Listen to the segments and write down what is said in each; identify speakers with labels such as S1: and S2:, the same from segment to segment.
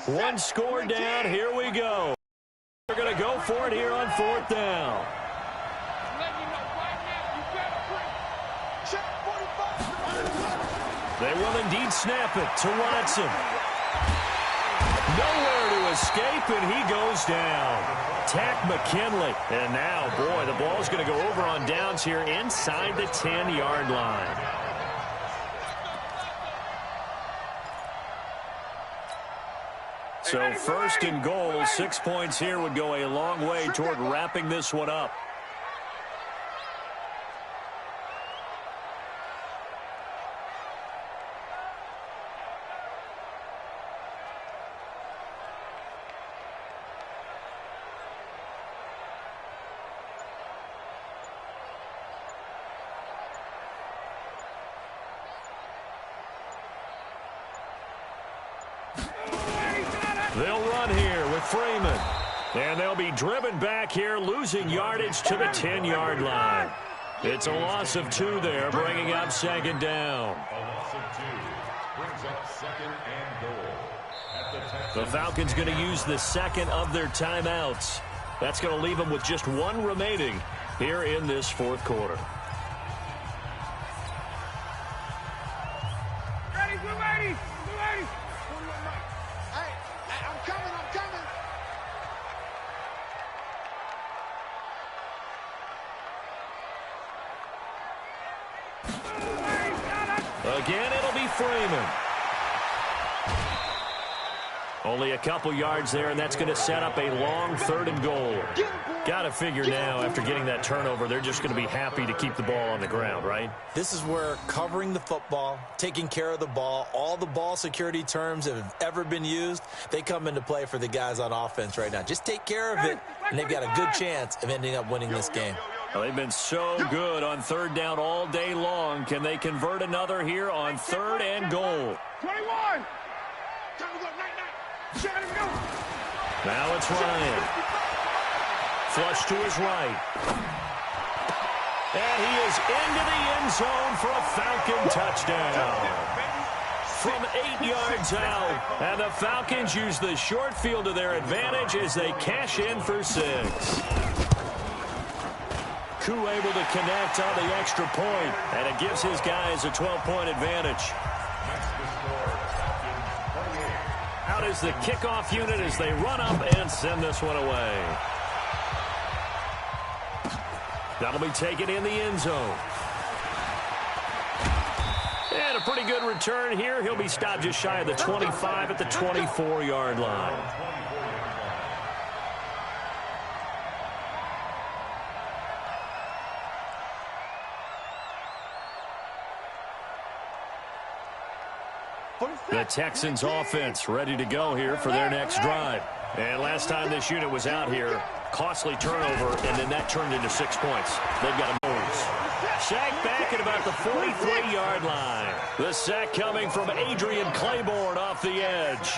S1: One score down. Here we go. We're going to go for it here on 4th down. They will indeed snap it to Watson. Nowhere to escape, and he goes down. Tack McKinley. And now, boy, the ball's going to go over on downs here inside the 10-yard line. So 1st and goal, 6 points here would go a long way toward wrapping this one up. They'll run here with Freeman. And they'll be driven back here, losing yardage to the 10-yard line. It's a loss of 2 there, bringing up 2nd down.
S2: A loss of 2 brings up 2nd and goal.
S1: The Falcons going to use the 2nd of their timeouts. That's going to leave them with just 1 remaining here in this 4th quarter. Again, it'll be Freeman. Only a couple yards there, and that's going to set up a long 3rd and goal. Got to figure now, after getting that turnover, they're just going to be happy to keep the ball on the ground, right?
S3: This is where covering the football, taking care of the ball, all the ball security terms that have ever been used, they come into play for the guys on offense right now. Just take care of it, and they've got a good chance of ending up winning this game.
S1: Well, they've been so good on 3rd down all day long. Can they convert another here on 3rd and goal?
S4: 21.
S1: Now it's Ryan. Flush to his right. And he is into the end zone for a Falcon touchdown. From 8 yards out. And the Falcons use the short field to their advantage as they cash in for 6. Koo able to connect on the extra point, and it gives his guys a 12-point advantage. Out is the kickoff unit as they run up and send this one away. That'll be taken in the end zone. And a pretty good return here. He'll be stopped just shy of the 25 at the 24-yard line. The Texans offense ready to go here for their next drive. And last time this unit was out here, costly turnover, and then that turned into 6 points. They've got to move. Sack back at about the 43-yard line. The sack coming from Adrian Claiborne off the edge.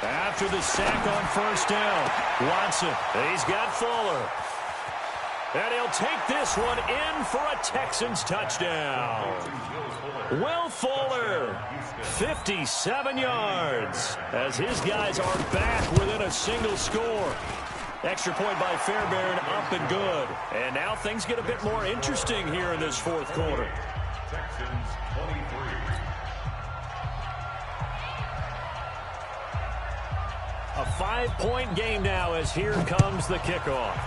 S1: After the sack on 1st down, Watson, he's got Fuller. And he'll take this one in for a Texans touchdown. Will Fuller, 57 yards, as his guys are back within a single score. Extra point by Fairbairn, up and good. And now things get a bit more interesting here in this 4th quarter.
S2: Texans 23.
S1: A 5-point game now as here comes the kickoff.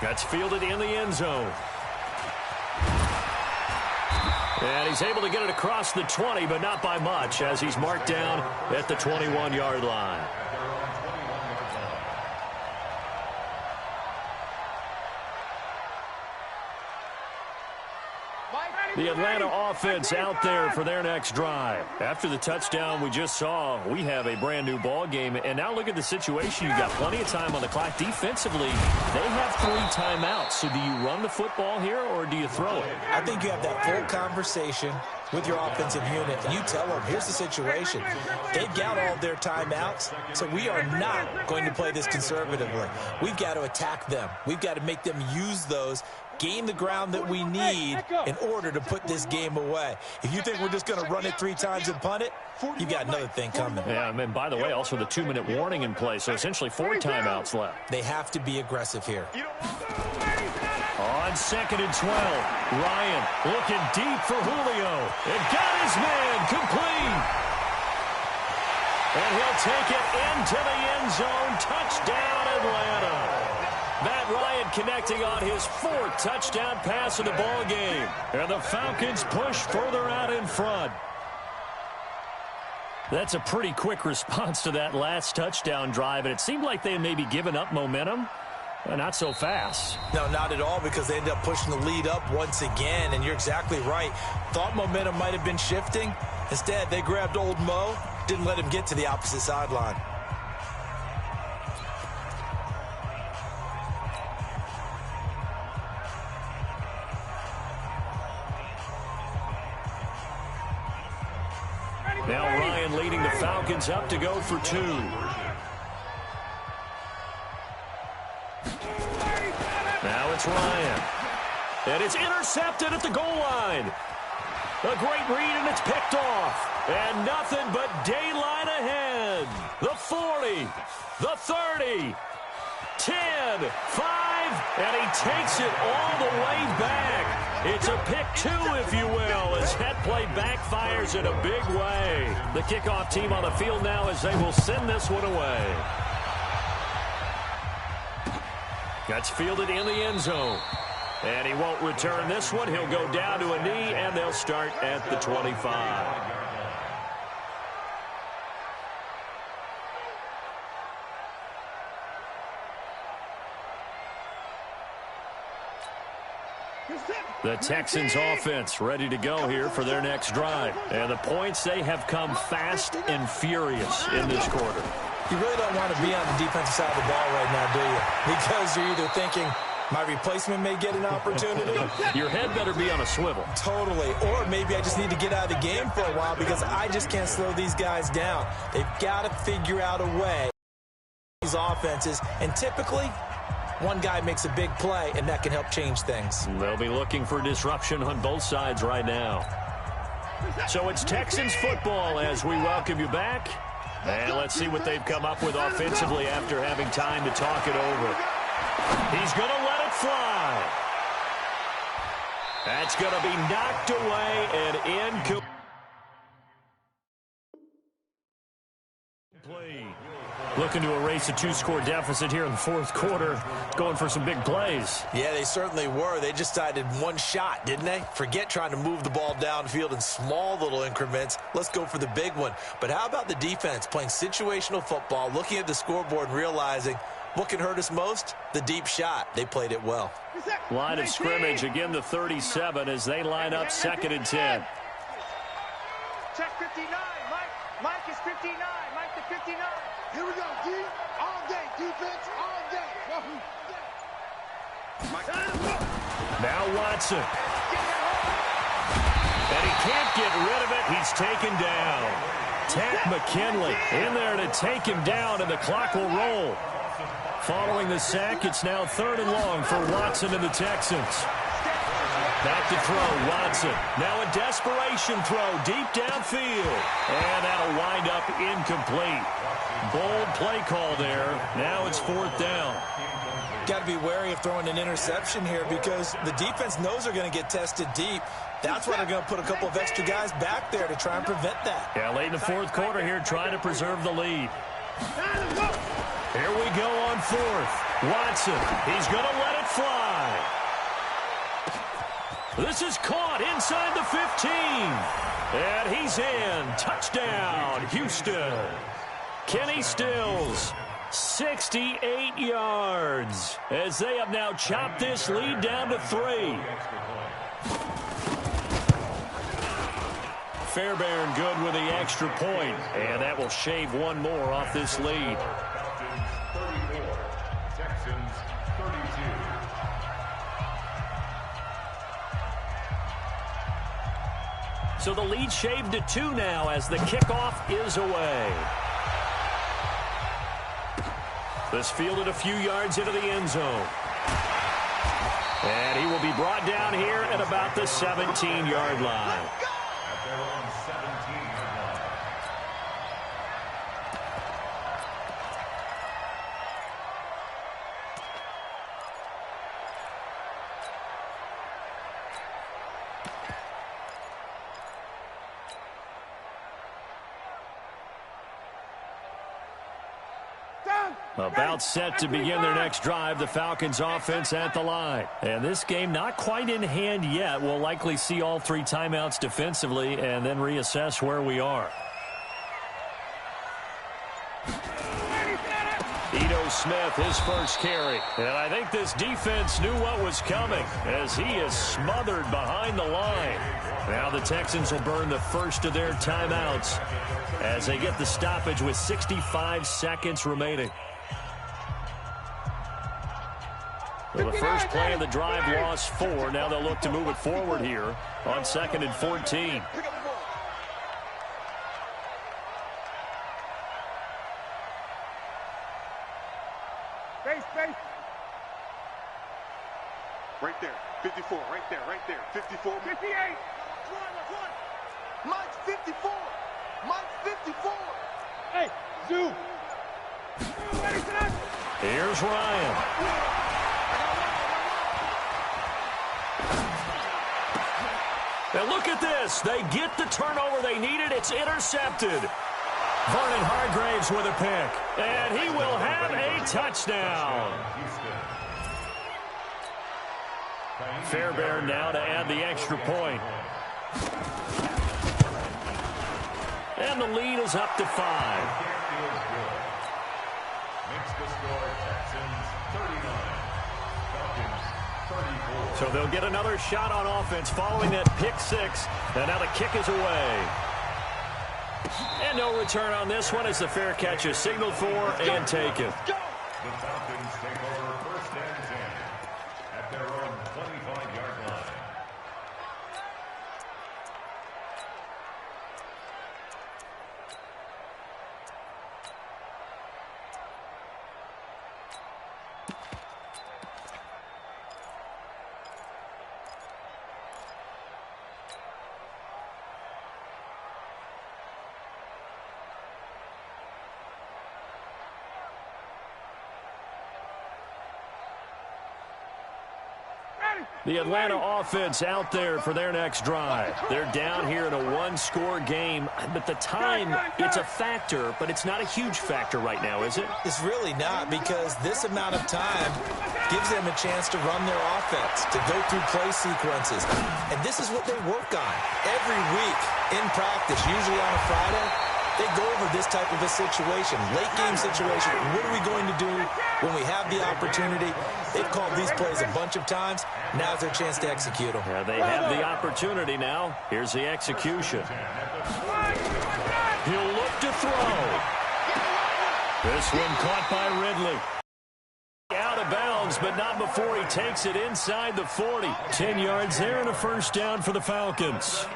S1: That's fielded in the end zone. And he's able to get it across the 20, but not by much, as he's marked down at the 21-yard line. The Atlanta offense out there for their next drive. After the touchdown we just saw, we have a brand-new ball game. And now look at the situation. You've got plenty of time on the clock. Defensively, they have 3 timeouts. So do you run the football here, or do you throw it?
S3: I think you have that full conversation with your offensive unit, and you tell them, here's the situation. They've got all their timeouts, so we are not going to play this conservatively. We've got to attack them. We've got to make them use those gain the ground that we need in order to put this game away. If you think we're just going to run it 3 times and punt it, you've got another thing coming.
S1: Yeah, and by the way, also the 2-minute warning in play, so essentially 4 timeouts left.
S3: They have to be aggressive here.
S1: On 2nd and 12, Ryan looking deep for Julio. And got his man complete. And he'll take it into the end zone. Touchdown, Atlanta. Matt Ryan connecting on his 4th touchdown pass of the ball game. And the Falcons push further out in front. That's a pretty quick response to that last touchdown drive, and it seemed like they had maybe given up momentum. Not so fast.
S3: No, not at all, because they ended up pushing the lead up once again, and you're exactly right. Thought momentum might have been shifting. Instead, they grabbed old Mo, didn't let him get to the opposite sideline.
S1: Now Ryan leading the Falcons up to go for 2. Now it's Ryan. And it's intercepted at the goal line. A great read, and it's picked off. And nothing but daylight ahead. The 40, the 30, 10, 5, and he takes it all the way back. It's a pick 2, if you will, as that play backfires in a big way. The kickoff team on the field now as they will send this one away. That's fielded in the end zone. And he won't return this one. He'll go down to a knee, and they'll start at the 25. The Texans offense ready to go here for their next drive. And the points, they have come fast and furious in this quarter.
S3: You really don't want to be on the defensive side of the ball right now, do you? Because you're either thinking, my replacement may get an opportunity.
S1: Your head better be on a swivel.
S3: Totally. Or maybe I just need to get out of the game for a while because I just can't slow these guys down. They've got to figure out a way. These offenses, and typically, one guy makes a big play, and that can help change things.
S1: They'll be looking for disruption on both sides right now. So it's Texans football as we welcome you back. And let's see what they've come up with offensively after having time to talk it over. He's going to let it fly. That's going to be knocked away and incomplete. Looking to erase a 2-score deficit here in the 4th quarter, going for some big plays.
S3: Yeah, they certainly were. They just decided one shot, didn't they? Forget trying to move the ball downfield in small little increments. Let's go for the big one. But how about the defense playing situational football, looking at the scoreboard and realizing what can hurt us most? The deep shot. They played it well.
S1: Line of scrimmage, again the 37 as they line up 2nd and 10.
S4: Check 59. Mike is 59. Mike to 59. Here we go, D. All day. Defense all day.
S1: Now Watson. And he can't get rid of it. He's taken down. Tat McKinley in there to take him down, and the clock will roll. Following the sack, it's now 3rd and long for Watson and the Texans. Back to throw, Watson. Now a desperation throw deep downfield. And that'll wind up incomplete. Bold play call there. Now it's 4th down.
S3: Got to be wary of throwing an interception here because the defense knows they're going to get tested deep. That's why they're going to put a couple of extra guys back there to try and prevent that.
S1: Yeah, late in the 4th quarter here, trying to preserve the lead. Here we go on 4th. Watson, he's going to let it fly. This is caught inside the 15. And he's in. Touchdown, Houston. Kenny Stills, 68 yards, as they have now chopped this lead down to 3. Fairbairn good with the extra point, and that will shave one more off this lead.
S2: 34, Texans 32.
S1: So the lead shaved to 2 now as the kickoff is away. This fielded a few yards into the end zone. And he will be brought down here at about the 17-yard line.
S2: At their own 17-yard line.
S1: About set to begin their next drive, the Falcons offense at the line. And this game not quite in hand yet. We'll likely see all 3 timeouts defensively and then reassess where we are. Ito Smith, his first carry. And I think this defense knew what was coming as he is smothered behind the line. Now the Texans will burn the first of their timeouts as they get the stoppage with 65 seconds remaining. Well, the first play of the drive lost 4. Now they'll look to move it forward here on 2nd and 14.
S4: Right there, 54, right there, 54. 58. Mike's 54. Mike's 54. Hey, Zoo.
S1: Here's Ryan. And look at this. They get the turnover they needed. It's intercepted. Vernon Hargraves with a pick. And he will have a touchdown. Fairbairn now to add the extra point. And the lead is up to 5.
S2: Makes the score Texans 39. Falcons 34.
S1: So they'll get another shot on offense following that pick 6. And now the kick is away. And no return on this one as the fair catch is signaled for and taken.
S2: The Falcons take over 1st and 10 at their own 25-yard line.
S1: The Atlanta offense out there for their next drive. They're down here in a 1-score game, but the time, it's a factor, but it's not a huge factor right now, is it?
S3: It's really not, because this amount of time gives them a chance to run their offense, to go through play sequences. And this is what they work on every week in practice, usually on a Friday. They go over this type of a situation, late game situation. What are we going to do when we have the opportunity? They've called these plays a bunch of times. Now's their chance to execute them.
S1: Yeah, they have the opportunity now. Here's the execution. He'll look to throw. This one caught by Ridley. Out of bounds, but not before he takes it inside the 40. 10 yards there and a first down for the Falcons.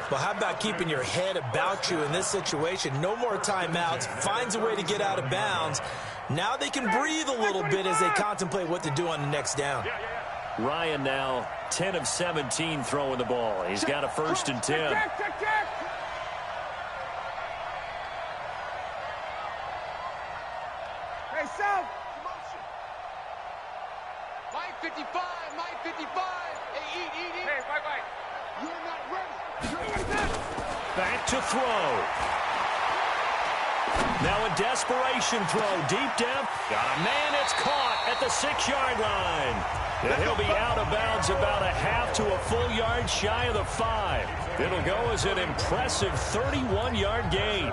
S3: Well, how about keeping your head about you in this situation? No more timeouts. Finds a way to get out of bounds. Now they can breathe a little bit as they contemplate what to do on the next down.
S1: Ryan now 10 of 17 throwing the ball. He's got a 1st and 10.
S4: Hey, South. Mike 55, Mike 55. Hey, eat. Hey, Mike. You're not ready.
S1: Back to throw. Now a desperation throw. Deep depth. Got a man. It's caught at the 6-yard line. And he'll be out of bounds about a half to a full yard shy of the 5. It'll go as an impressive 31-yard gain.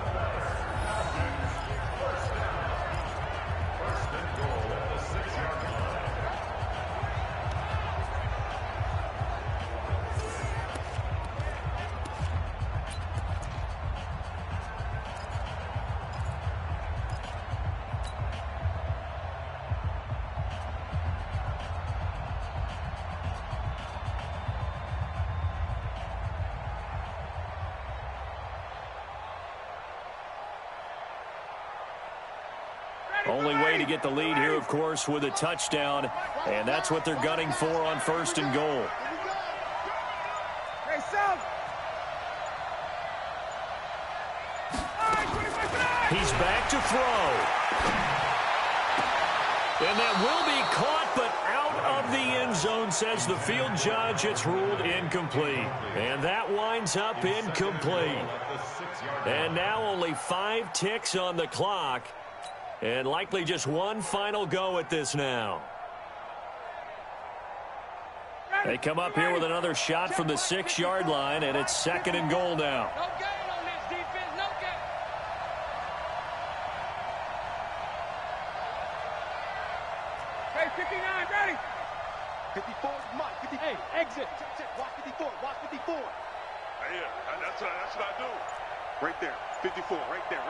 S1: Only way to get the lead here, of course, with a touchdown, and that's what they're gunning for on 1st and goal. He's back to throw. And that will be caught, but out of the end zone, says the field judge. It's ruled incomplete. And that winds up incomplete. And now only 5 ticks on the clock. And likely just one final go at this now. They come up here with another shot from the 6-yard line, and it's 2nd and goal now.
S4: No gain on this defense, no gain. Okay, 59, ready. 54, Mike, 50. Hey, exit. Check, watch 54, watch 54.
S5: Yeah, that's what I do.
S4: Right there, 54, right there,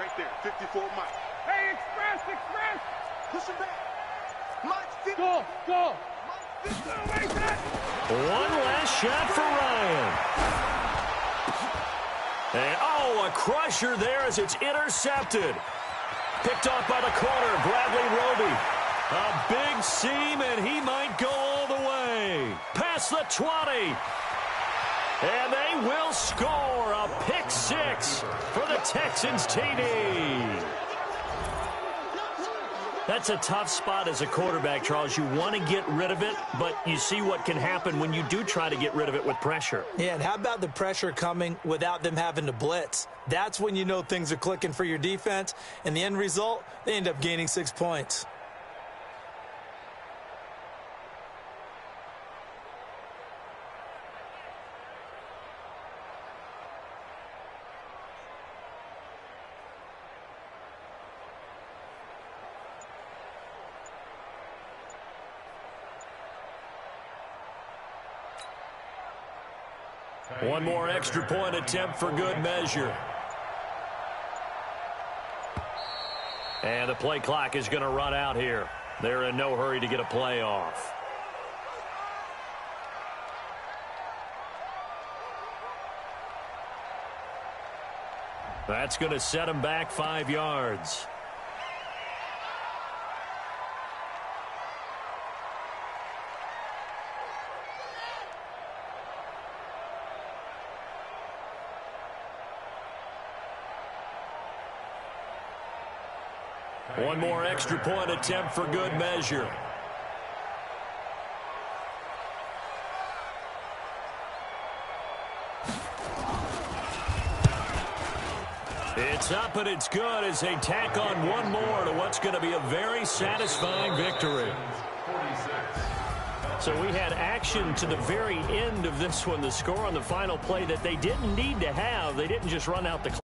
S4: 54, Mike. Hey, express. Push him back. Mike, 50. Go. Mike, 50.
S1: One last shot for Ryan. And, a crusher there as it's intercepted. Picked off by the corner, Bradley Roby. A big seam, and he might go all the way. Past the 20. And they will score a pick 6 for the Texans TD. That's a tough spot as a quarterback, Charles. You want to get rid of it, but you see what can happen when you do try to get rid of it with pressure.
S3: Yeah, and how about the pressure coming without them having to blitz? That's when you know things are clicking for your defense, and the end result, they end up gaining 6 points.
S1: One more extra point attempt for good measure. And the play clock is going to run out here. They're in no hurry to get a play off. That's going to set them back 5 yards. One more extra point attempt for good measure. It's up and it's good as they tack on one more to what's going to be a very satisfying victory. So we had action to the very end of this one. The score on the final play that they didn't need to have. They didn't just run out the clock.